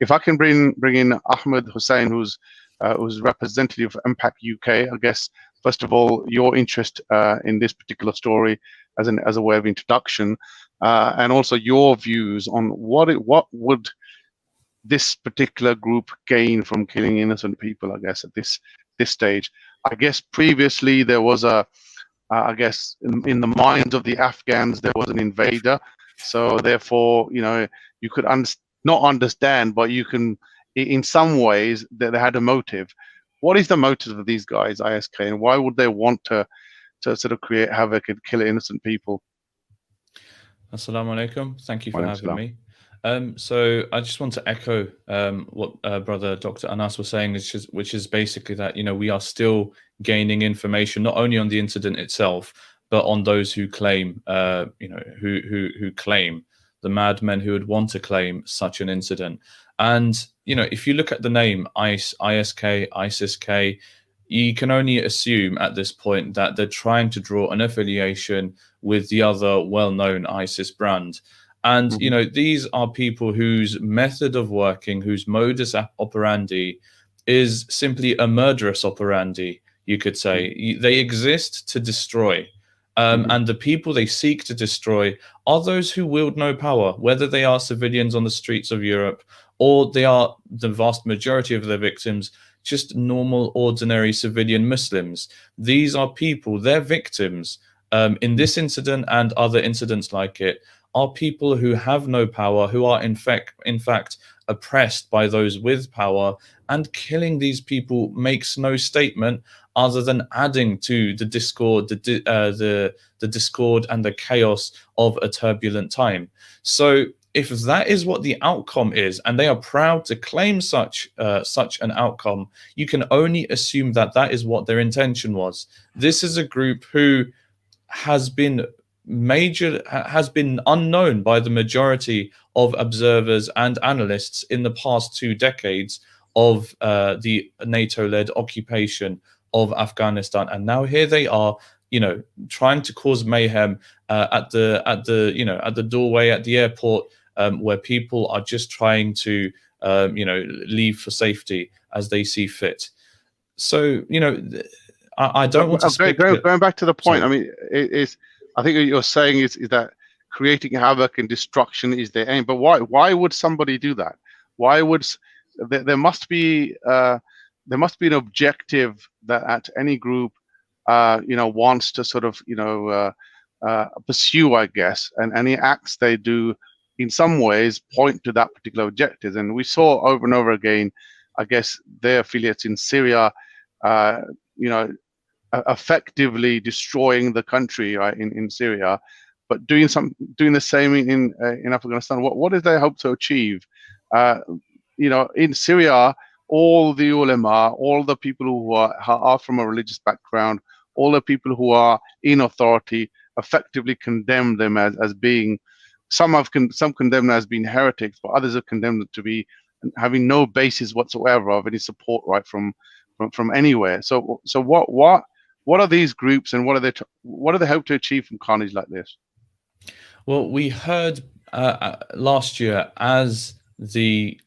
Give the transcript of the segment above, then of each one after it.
if I can bring in Ahmed Hussain, who's representative of MPACUK UK, I guess first of all your interest in this particular story as a way of introduction, and also your views on what would this particular group gain from killing innocent people, I guess, at this stage. I guess previously there was I guess in the minds of the Afghans, there was an invader. So therefore, you could not understand, but you can, in some ways, that they had a motive. What is the motive of these guys, ISK, and why would they want to sort of create havoc and kill innocent people? Assalamu alaikum. Thank you for having me. So I just want to echo what brother Dr. Anas was saying, which is basically that we are still gaining information not only on the incident itself, but on those who claim who claim, the madmen who would want to claim such an incident. And if you look at the name ISK, ISIS-K, you can only assume at this point that they're trying to draw an affiliation with the other well-known ISIS brand. And, these are people whose method of working, whose modus operandi is simply a murderous operandi, you could say. They exist to destroy. And the people they seek to destroy are those who wield no power, whether they are civilians on the streets of Europe or they are the vast majority of their victims, just normal, ordinary civilian Muslims. These are people, they're victims in this incident and other incidents like it, are people who have no power, who are in fact oppressed by those with power, and killing these people makes no statement other than adding to the discord, the discord and the chaos of a turbulent time. So if that is what the outcome is, and they are proud to claim such an outcome, you can only assume that that is what their intention was. This is a group who has been unknown by the majority of observers and analysts in the past 2 decades of the NATO-led occupation of Afghanistan, and now here they are, trying to cause mayhem at the doorway at the airport, where people are just trying to leave for safety as they see fit. So I don't want to going back to the point. Sorry. I mean, I think what you're saying is that creating havoc and destruction is their aim. But why would somebody do that? Why would there must be an objective that at any group wants to sort of pursue, I guess, and any acts they do in some ways point to that particular objective. And we saw over and over again, I guess, their affiliates in Syria, effectively destroying the country, right, in Syria, but doing the same in Afghanistan. What did they hope to achieve? In Syria, all the ulama, all the people who are from a religious background, all the people who are in authority, effectively condemned them as being, some condemned as being heretics, but others have condemned them to be having no basis whatsoever of any support, right, from anywhere. So what are these groups, and what do they hope to achieve from carnage like this? Well, we heard last year as the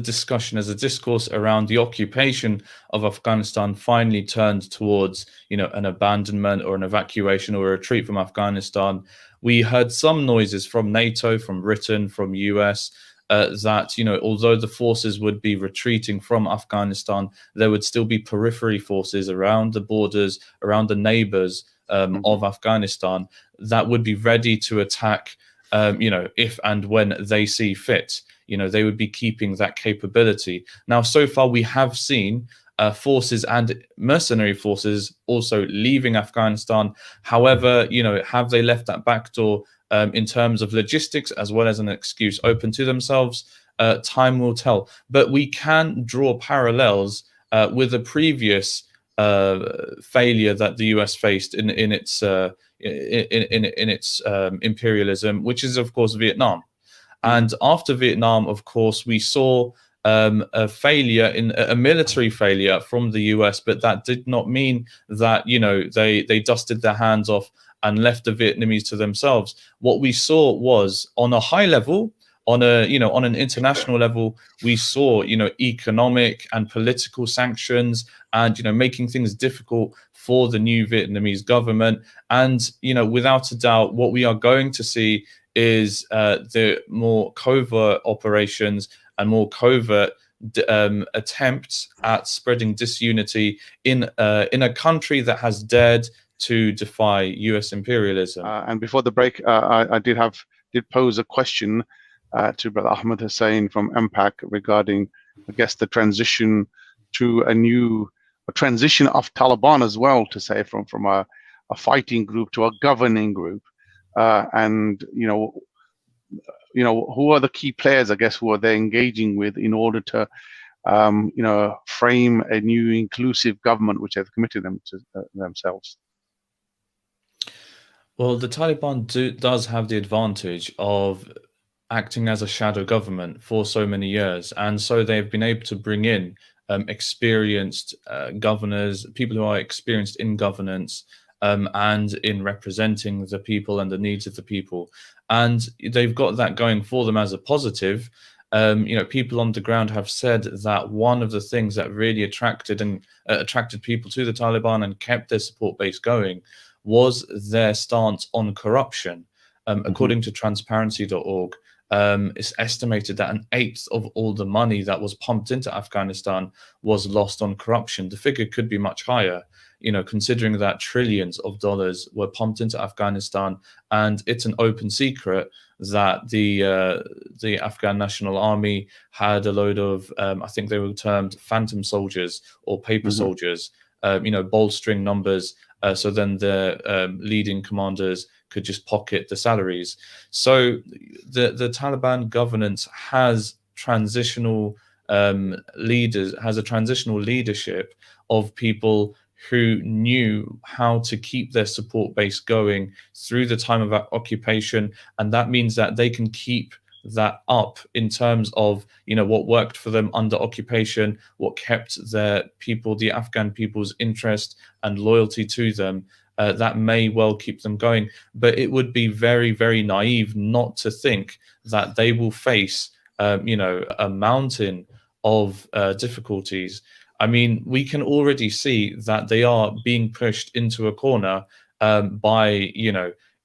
discourse around the occupation of Afghanistan finally turned towards an abandonment or an evacuation or a retreat from Afghanistan, we heard some noises from NATO, from Britain, from US, that although the forces would be retreating from Afghanistan, there would still be periphery forces around the borders, around the neighbors of Afghanistan that would be ready to attack, if and when they see fit. They would be keeping that capability. Now, so far we have seen forces and mercenary forces also leaving Afghanistan. However, have they left that back door in terms of logistics as well as an excuse open to themselves? Time will tell. But we can draw parallels with the previous failure that the US faced in its imperialism, which is of course Vietnam. And after Vietnam, of course, we saw a failure, a military failure from the US, but that did not mean that they dusted their hands off and left the Vietnamese to themselves. What we saw was, on a high level, On a, on an international level, we saw, economic and political sanctions and, making things difficult for the new Vietnamese government. And, without a doubt, what we are going to see is the more covert operations and more covert attempts at spreading disunity in a country that has dared to defy US imperialism. And before the break, I did pose a question to Brother Ahmed Hussein from MPAC regarding, I guess, the transition to a transition of Taliban as well, to say from a fighting group to a governing group, and who are the key players, I guess, who are they engaging with in order to frame a new inclusive government which they've committed themselves. Well, the Taliban does have the advantage of acting as a shadow government for so many years, and so they've been able to bring in experienced governors, people who are experienced in governance and in representing the people and the needs of the people, and they've got that going for them as a positive. People on the ground have said that one of the things that really attracted people to the Taliban and kept their support base going was their stance on corruption. According to transparency.org, it's estimated that 1/8 of all the money that was pumped into Afghanistan was lost on corruption. The figure could be much higher, considering that trillions of dollars were pumped into Afghanistan, and it's an open secret that the Afghan National Army had a load of, I think they were termed phantom soldiers or paper soldiers, bolstering numbers, so then the leading commanders could just pocket the salaries. So the Taliban governance has transitional leadership of people who knew how to keep their support base going through the time of occupation, and that means that they can keep that up in terms of what worked for them under occupation, what kept their people, the Afghan people's interest and loyalty to them. That may well keep them going, but it would be very, very naive not to think that they will face a mountain of difficulties. I mean, we can already see that they are being pushed into a corner by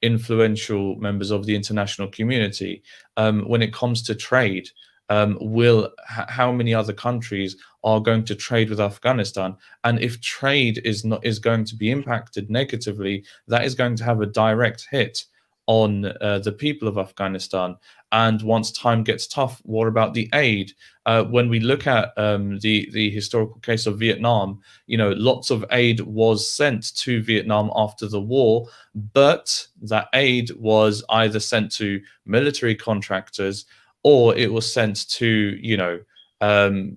influential members of the international community. When it comes to trade, how many other countries are going to trade with Afghanistan? And if trade is going to be impacted negatively, that is going to have a direct hit on the people of Afghanistan. And once time gets tough, what about the aid? When we look at the historical case of Vietnam, lots of aid was sent to Vietnam after the war, but that aid was either sent to military contractors or it was sent to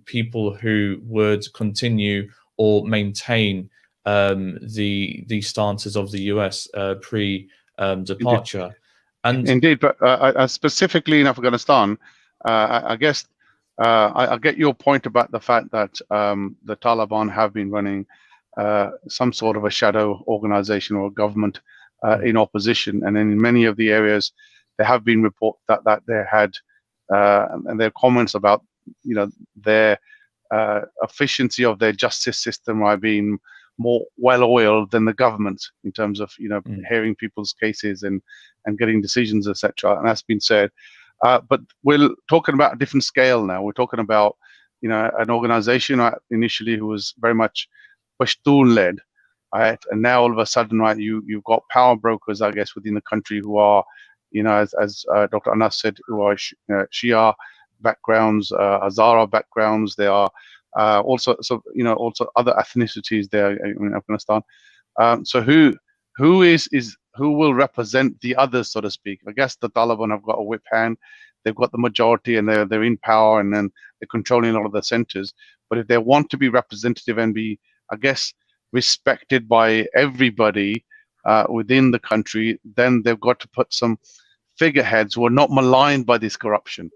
people who would continue or maintain the stances of the US pre-departure. Indeed, but specifically in Afghanistan, I guess I get your point about the fact that the Taliban have been running some sort of a shadow organization or government in opposition, and in many of the areas there have been reports that they had and their comments about their efficiency of their justice system are being more well-oiled than the government in terms of hearing people's cases and getting decisions, etc. And that's been said, but we're talking about a different scale now. We're talking about an organization initially who was very much Pashtun led, right? And now all of a sudden, right, you've got power brokers, I guess, within the country who are as Dr. Anas said, who are Shia backgrounds, Hazara backgrounds. There are also other ethnicities there in Afghanistan. So who will represent the others, so to speak? I guess the Taliban have got a whip hand. They've got the majority, and they're in power, and then they're controlling a lot of the centers. But if they want to be representative and be, I guess, respected by everybody within the country, then they've got to put some figureheads who are not maligned by this corruption.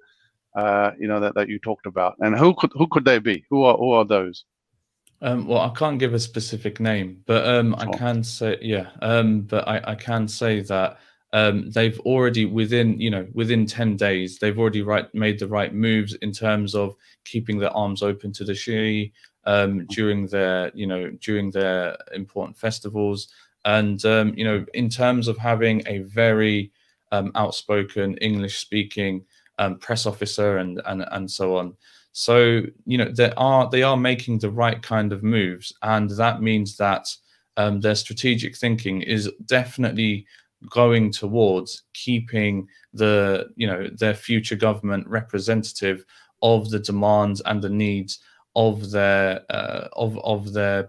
That you talked about. And who could they be? Who are those? Well, I can't give a specific name, but I can say, but I can say that they've already within 10 days, they've already made the right moves in terms of keeping their arms open to the Shia during their important festivals, and in terms of having a very outspoken English-speaking press officer and so on. So they are making the right kind of moves, and that means that their strategic thinking is definitely going towards keeping their future government representative of the demands and the needs of their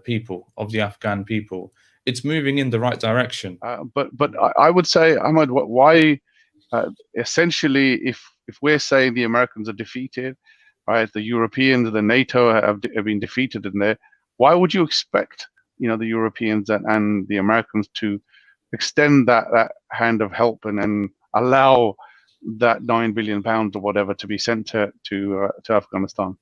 people, of the Afghan people. It's moving in the right direction. But I would say, Ahmad, why essentially, if we're saying the Americans are defeated, right, the Europeans, the NATO have been defeated in there, why would you expect the Europeans and the Americans to extend that hand of help and allow that £9 billion or whatever to be sent to Afghanistan?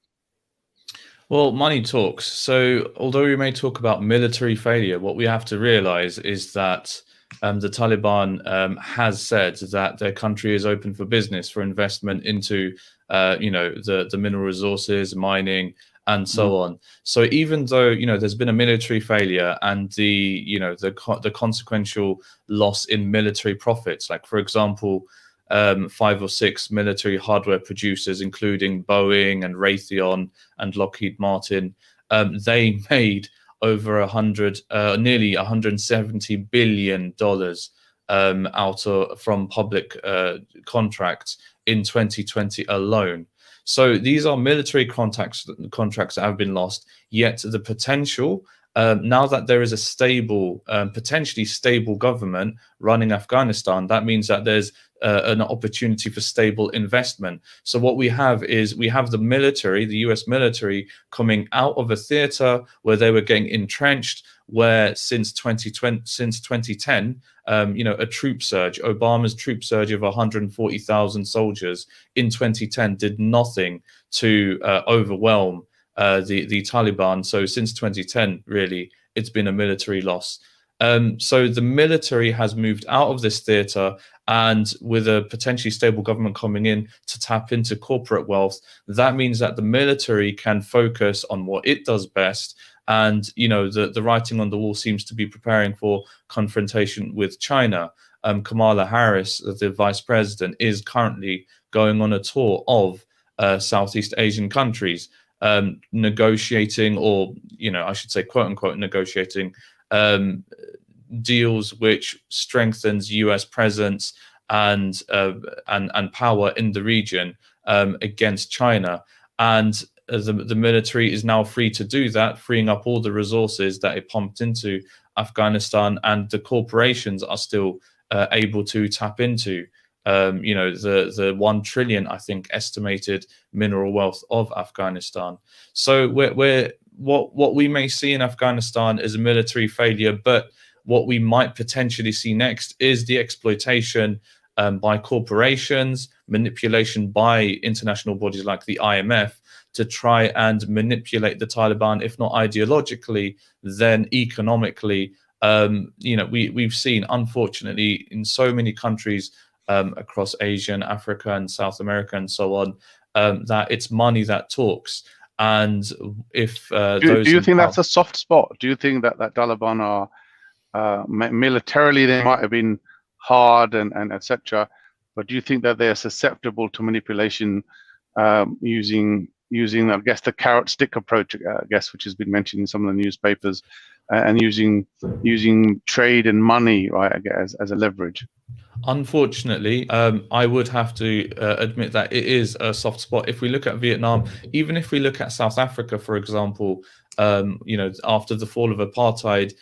Well, money talks. So although we may talk about military failure, what we have to realize is that the Taliban has said that their country is open for business, for investment into the mineral resources, mining, and so on. So even though there's been a military failure and the consequential loss in military profits, like for example, 5 or 6 military hardware producers, including Boeing and Raytheon and Lockheed Martin, they made over nearly $170 billion from public contracts in 2020 alone. So these are military contracts that have been lost. Yet the potential, now that there is a stable, potentially stable government running Afghanistan, that means that there's an opportunity for stable investment. So what we have is the military, the US military, coming out of a theater where they were getting entrenched, where since 2010, a troop surge, Obama's troop surge of 140,000 soldiers in 2010 did nothing to overwhelm the Taliban. So since 2010, really, it's been a military loss. So the military has moved out of this theater, and with a potentially stable government coming in to tap into corporate wealth, that means that the military can focus on what it does best. And the writing on the wall seems to be preparing for confrontation with China. Kamala Harris, the vice president, is currently going on a tour of Southeast Asian countries, negotiating, or I should say, quote unquote, negotiating deals which strengthens US presence and power in the region against China. And the military is now free to do that, freeing up all the resources that it pumped into Afghanistan, and the corporations are still able to tap into the 1 trillion, I think, estimated mineral wealth of Afghanistan. So what we may see in Afghanistan is a military failure, but what we might potentially see next is the exploitation by corporations, manipulation by international bodies like the IMF to try and manipulate the Taliban, if not ideologically, then economically. We've seen, unfortunately, in so many countries across Asia and Africa and South America and so on, that it's money that talks. And if do you think that's a soft spot? Do you think that Taliban are militarily, they might have been hard and etc., but do you think that they are susceptible to manipulation using I guess the carrot stick approach, I guess, which has been mentioned in some of the newspapers, and using trade and money, right, I guess, as a leverage? Unfortunately, I would have to admit that it is a soft spot. If we look at Vietnam, even if we look at South Africa, for example, after the fall of apartheid,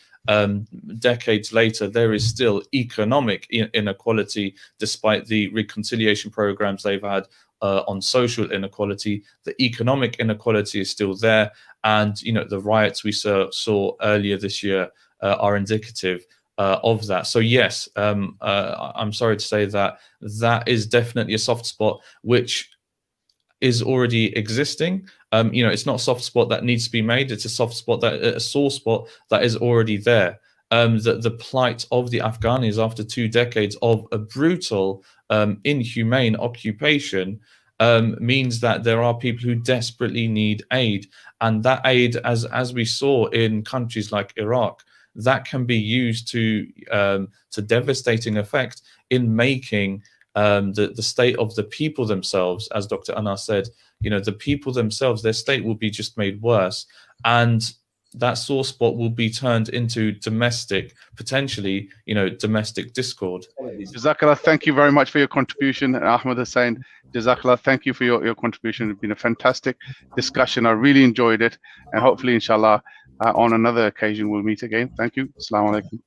decades later, there is still economic inequality, despite the reconciliation programs they've had on social inequality. The economic inequality is still there, and the riots we saw earlier this year are indicative of that. So yes, I'm sorry to say that is definitely a soft spot, which is already existing. It's not a soft spot that needs to be made. It's a soft spot, a sore spot that is already there. the plight of the Afghans after 2 decades of a brutal, inhumane occupation means that there are people who desperately need aid, and that aid, as we saw in countries like Iraq, that can be used to devastating effect in making the state of the people themselves, as Dr. Anas said, the people themselves, their state will be just made worse, and that sore spot will be turned into domestic, potentially, domestic discord. Jazakallah, thank you very much for your contribution. Ahmed Hussain, Jazakallah, thank you for your contribution. It's been a fantastic discussion. I really enjoyed it. And hopefully, inshallah, on another occasion, we'll meet again. Thank you. Assalamu alaikum.